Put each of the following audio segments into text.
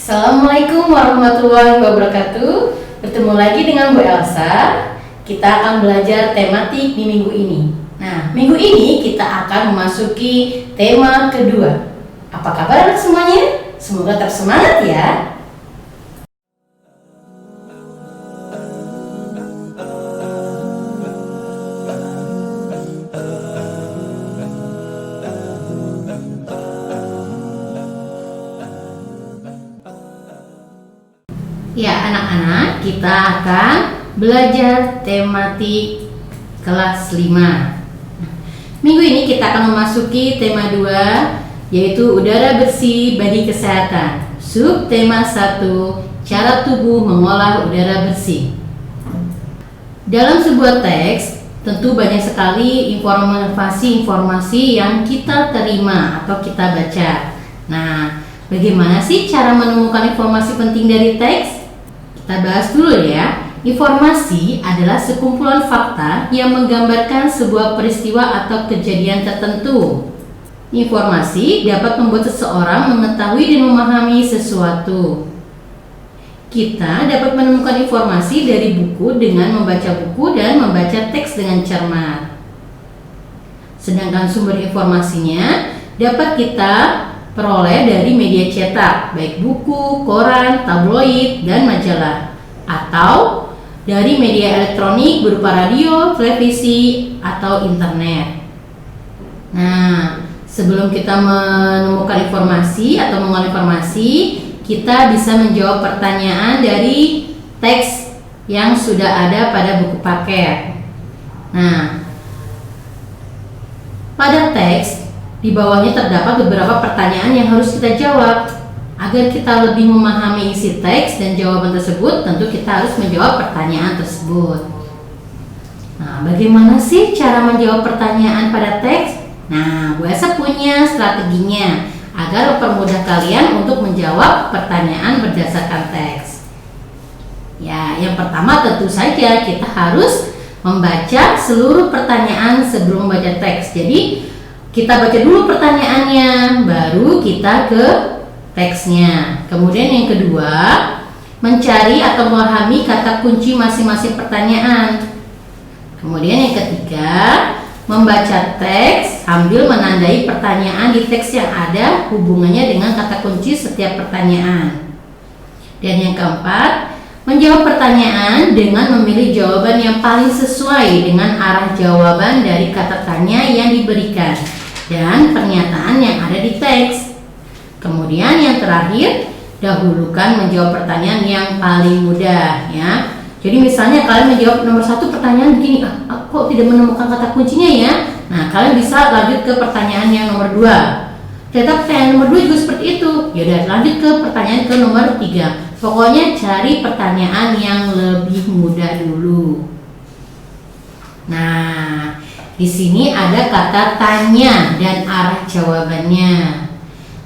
Assalamualaikum warahmatullahi wabarakatuh. Bertemu lagi dengan Bu Elsa. Kita akan belajar tematik di minggu ini. Nah, minggu ini kita akan memasuki tema kedua. Apa kabar semuanya? Semoga tetap semangat ya. Ya, anak-anak, kita akan belajar tematik kelas 5. Minggu ini kita akan memasuki tema 2, yaitu udara bersih bagi kesehatan. Subtema 1, cara tubuh mengolah udara bersih. Dalam sebuah teks, tentu banyak sekali informasi yang kita terima atau kita baca. Nah, bagaimana sih cara menemukan informasi penting dari teks? Kita bahas dulu ya. Informasi adalah sekumpulan fakta yang menggambarkan sebuah peristiwa atau kejadian tertentu. Informasi dapat membuat seseorang mengetahui dan memahami sesuatu. Kita dapat menemukan informasi dari buku dengan membaca buku dan membaca teks dengan cermat. Sedangkan sumber informasinya dapat kita peroleh dari media cetak, baik buku, koran, tabloid, dan majalah, atau dari media elektronik berupa radio, televisi, atau internet. Nah, sebelum kita menemukan informasi atau mengolah informasi, kita bisa menjawab pertanyaan dari teks yang sudah ada pada buku paket. Nah, pada teks di bawahnya terdapat beberapa pertanyaan yang harus kita jawab. Agar kita lebih memahami isi teks dan jawaban tersebut, tentu kita harus menjawab pertanyaan tersebut. Nah, bagaimana sih cara menjawab pertanyaan pada teks? Nah, Bu Elsa punya strateginya agar mempermudah kalian untuk menjawab pertanyaan berdasarkan teks. Ya, yang pertama tentu saja kita harus membaca seluruh pertanyaan sebelum membaca teks. Jadi, kita baca dulu pertanyaannya, baru kita ke teksnya. Kemudian yang kedua, mencari atau memahami kata kunci masing-masing pertanyaan. Kemudian yang ketiga, membaca teks sambil menandai pertanyaan di teks yang ada hubungannya dengan kata kunci setiap pertanyaan. Dan yang keempat, menjawab pertanyaan dengan memilih jawaban yang paling sesuai dengan arah jawaban dari kata tanya yang diberikan dan pernyataan yang ada di teks. Kemudian yang terakhir, dahulukan menjawab pertanyaan yang paling mudah ya. Jadi misalnya kalian menjawab nomor 1 pertanyaan begini, kok tidak menemukan kata kuncinya ya? Nah, kalian bisa lanjut ke pertanyaan yang nomor 2. Ternyata pertanyaan nomor 2 juga seperti itu. Ya udah, lanjut ke pertanyaan ke nomor 3. Pokoknya cari pertanyaan yang lebih mudah dulu. Nah, di sini ada kata tanya dan arah jawabannya.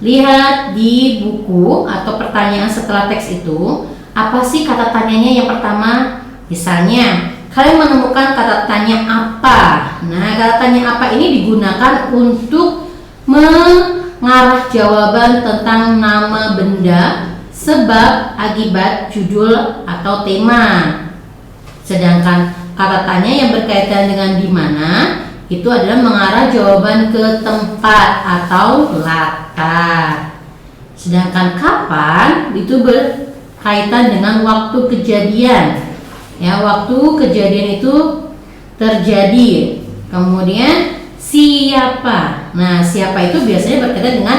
Lihat di buku atau pertanyaan setelah teks itu, apa sih kata tanyanya yang pertama? Misalnya, kalian menemukan kata tanya apa? Nah, kata tanya apa ini digunakan untuk mengarah jawaban tentang nama benda, sebab, akibat, judul, atau tema. Sedangkan kata tanya yang berkaitan dengan di mana itu adalah mengarah jawaban ke tempat atau latar. Sedangkan kapan itu berkaitan dengan waktu kejadian. Ya, waktu kejadian itu terjadi. Kemudian siapa? Nah, siapa itu biasanya berkaitan dengan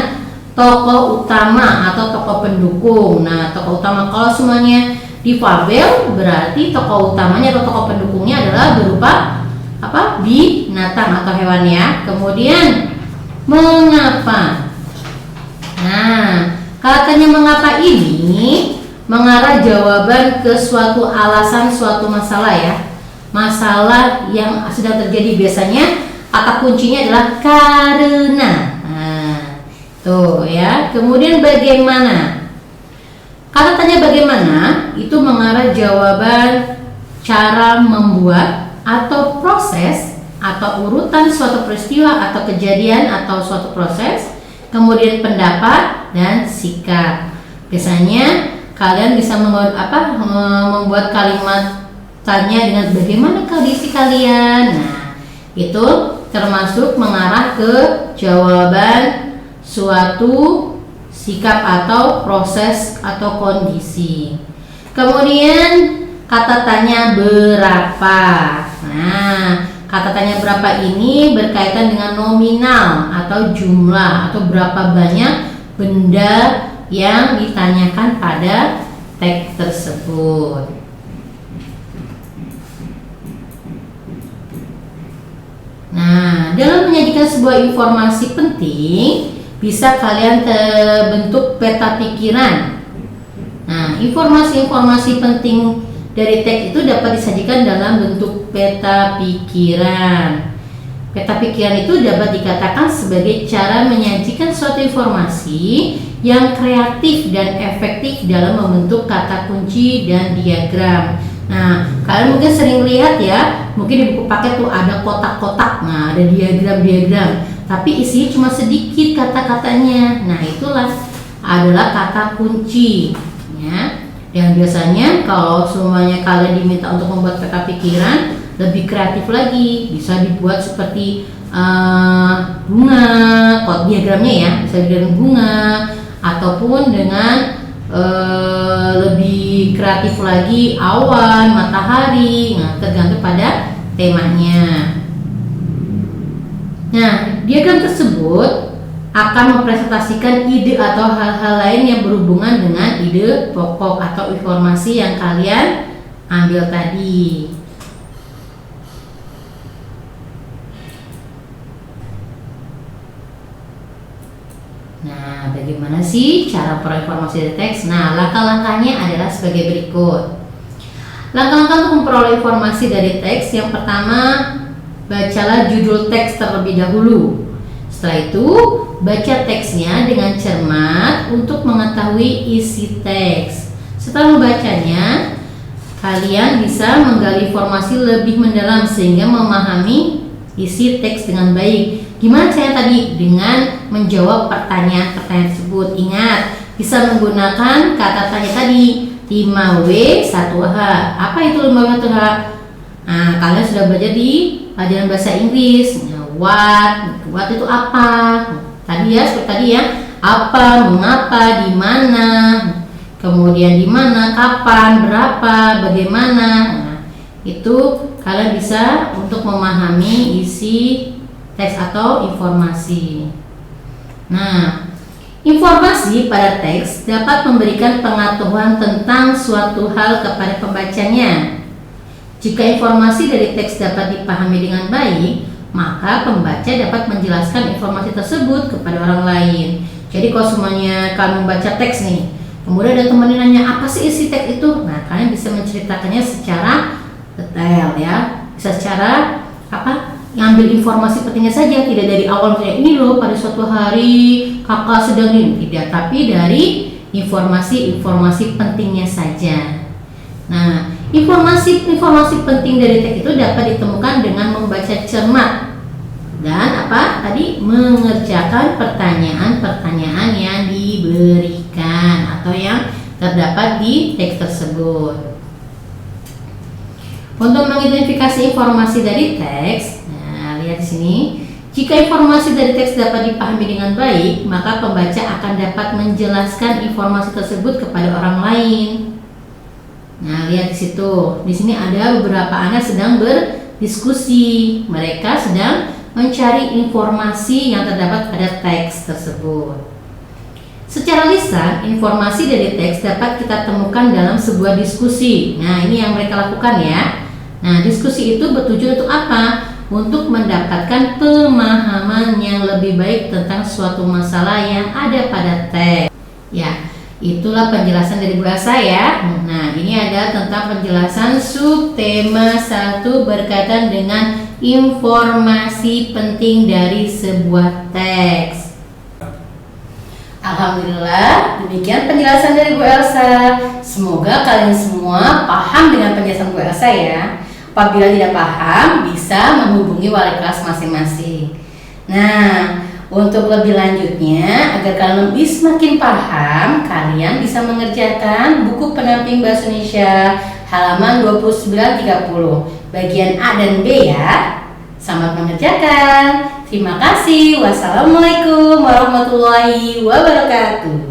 tokoh utama atau tokoh pendukung. Nah, tokoh utama kalau semuanya difabel berarti tokoh utamanya atau tokoh pendukungnya adalah berupa binatang atau hewan ya. Kemudian mengapa? Nah, katanya mengapa ini mengarah jawaban ke suatu alasan suatu masalah ya. Masalah yang sedang terjadi, biasanya kata kuncinya adalah karena. Nah, tuh ya. Kemudian bagaimana? Kata tanya bagaimana itu mengarah jawaban cara membuat atau proses atau urutan suatu peristiwa atau kejadian atau suatu proses, kemudian pendapat dan sikap. Biasanya kalian bisa membuat kalimat tanya dengan bagaimana kondisi kalian. Nah, itu termasuk mengarah ke jawaban suatu sikap atau proses atau kondisi. Kemudian kata tanya berapa. Nah, kata tanya berapa ini berkaitan dengan nominal atau jumlah atau berapa banyak benda yang ditanyakan pada teks tersebut. Nah, dalam menyajikan sebuah informasi penting, bisa kalian bentuk peta pikiran. Nah, informasi-informasi penting dari teks itu dapat disajikan dalam bentuk peta pikiran. Peta pikiran itu dapat dikatakan sebagai cara menyajikan suatu informasi yang kreatif dan efektif dalam membentuk kata kunci dan diagram. Nah, kalian mungkin sering lihat ya, mungkin di buku paket tuh ada kotak-kotak, nah ada diagram-diagram, tapi isinya cuma sedikit kata-katanya. Nah, itulah adalah kata kunci ya. Dan biasanya kalau semuanya kalian diminta untuk membuat peta pikiran, lebih kreatif lagi, bisa dibuat seperti bunga, kok diagramnya ya, bisa diagram bunga, ataupun dengan lebih kreatif lagi awan, matahari. Nah, tergantung pada temanya. Nah, diagram tersebut akan mempresentasikan ide atau hal-hal lain yang berhubungan dengan ide pokok atau informasi yang kalian ambil tadi. Nah, bagaimana sih cara memperoleh informasi dari teks? Nah, langkah-langkahnya adalah sebagai berikut. Langkah-langkah untuk memperoleh informasi dari teks. Yang pertama, bacalah judul teks terlebih dahulu. Setelah itu, baca teksnya dengan cermat untuk mengetahui isi teks. Setelah membacanya, kalian bisa menggali informasi lebih mendalam sehingga memahami isi teks dengan baik. Gimana caranya tadi? Dengan menjawab pertanyaan-pertanyaan tersebut. Ingat, bisa menggunakan kata tanya tadi 5W 1H. Apa itu 5W 1H? Nah, kalian sudah belajar di pelajaran bahasa Inggris. Nah, what itu apa? Tadi ya, seperti tadi ya. Apa, mengapa, di mana, kemudian di mana, kapan, berapa, bagaimana. Nah, itu kalian bisa untuk memahami isi teks atau informasi. Nah, informasi pada teks dapat memberikan pengetahuan tentang suatu hal kepada pembacanya. Jika informasi dari teks dapat dipahami dengan baik, maka pembaca dapat menjelaskan informasi tersebut kepada orang lain. Jadi kalau semuanya kalian membaca teks nih, kemudian ada teman yang nanya apa sih isi teks itu, nah kalian bisa menceritakannya secara detail ya, bisa secara ngambil informasi pentingnya saja, tidak dari awal misalnya ini loh pada suatu hari kakak sedang ini, tidak, tapi dari informasi-informasi pentingnya saja. Nah, informasi penting dari teks itu dapat ditemukan dengan membaca cermat dan mengerjakan pertanyaan-pertanyaan yang diberikan atau yang terdapat di teks tersebut. Untuk mengidentifikasi informasi dari teks, nah lihat di sini, jika informasi dari teks dapat dipahami dengan baik, maka pembaca akan dapat menjelaskan informasi tersebut kepada orang lain. Nah, lihat di situ. Di sini ada beberapa anak sedang berdiskusi. Mereka sedang mencari informasi yang terdapat pada teks tersebut. Secara lisan, informasi dari teks dapat kita temukan dalam sebuah diskusi. Nah, ini yang mereka lakukan ya. Nah, diskusi itu bertujuan untuk apa? Untuk mendapatkan pemahaman yang lebih baik tentang suatu masalah yang ada pada teks. Ya, itulah penjelasan dari Bu Elsa ya. Nah, ini ada tentang penjelasan subtema 1 berkaitan dengan informasi penting dari sebuah teks. Alhamdulillah, demikian penjelasan dari Bu Elsa. Semoga kalian semua paham dengan penjelasan Bu Elsa ya. Apabila tidak paham, bisa menghubungi wali kelas masing-masing. Nah, untuk lebih lanjutnya, agar kalian lebih semakin paham, kalian kalian bisa mengerjakan buku pendamping bahasa Indonesia halaman 29-30 bagian A dan B ya. Selamat mengerjakan. Terima kasih. Wassalamualaikum warahmatullahi wabarakatuh.